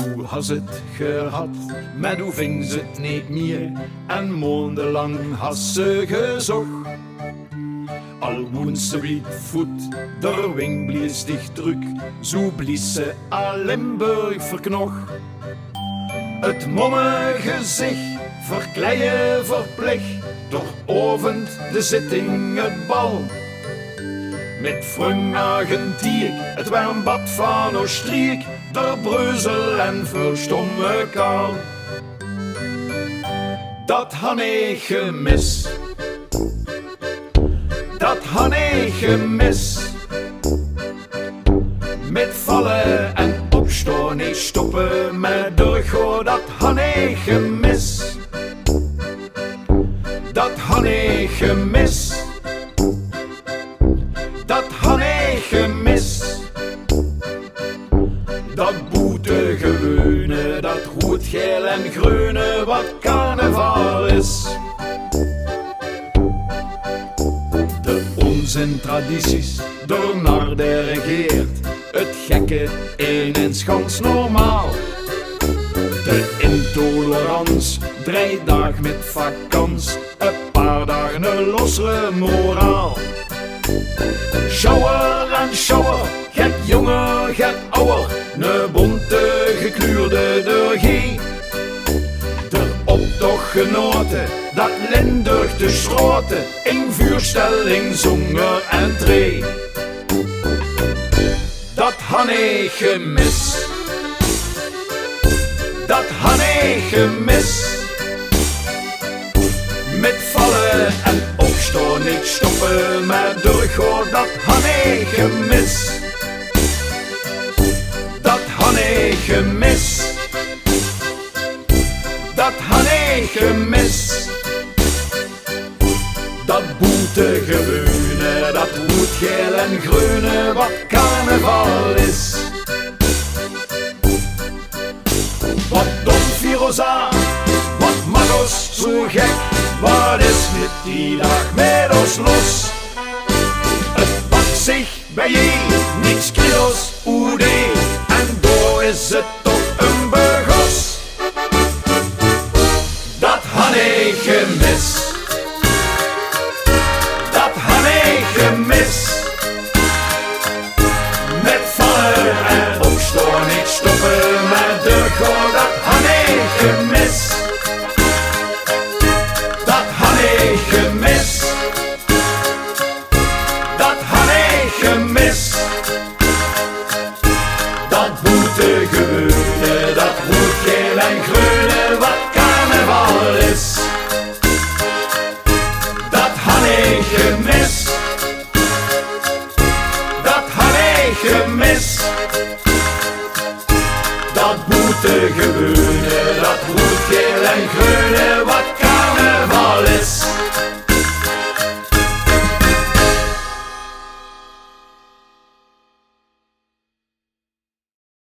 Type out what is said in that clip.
hoe has het gehad, met hoe vings het neet mieë, en maandelang has ze gezóch. Al woens ze wiet, voet, der blies, dich, truuk, zo blies ze a Limburg verknóch. Het Mómmegezich, verkleie verplicht, doch ovend de zitting het bal. Met vrungagen tiek, het warm bad van Oostriek, der breuzel en verstomme kaal. Dat han ik gemis, dat han ik gemis. Met vallen en opstaan, niet stoppen met durchgoa, dat han ik gemis. Dat han ik gemis. Dat han ik gemis. Dat boetegeweune, dat roeëd, geël en greune, wat carneval is. De onzin-tradisies, door naar de regeert, het gekke een en schans normaal. De intolerans, 3 dagen met vakans, een paar dagen een lossere moraal. Sjouwer en sjouwer, get jonger, get ouwer, ne bonte gekleurde durchgoa. De optochtgenoten, dat Limburg te schroten, in vuurstelling zonger en tree. Dat han ik gemis, dat han ik gemis. Met vallen en opstaan, niet stoppen met durchgoa, dat han ik gemis. Dat han ik gemis. Dat han ik gemis. Dat boetegeweune, dat roeëd, geël en greune, wat carneval is. Wat dom firoza, wat mag ons zo gek, wat is met die dag met ons los? Het pakt zich bij je, niks kilo's, oedee, en door is het toch een begos. Dat han ik gemis. Dat han ik gemis. Met vallen en opstaan, niet stoppen met durchgoa, dat han ik gemis. Dat han ik gemis. Dat han ik gemis. Dat boetegeweune, dat roeëd, geël en greune, wat carneval is. Dat han ik gemis. Dat han ik gemis. Dat boetegeweune, dat roeëd, geël en greune,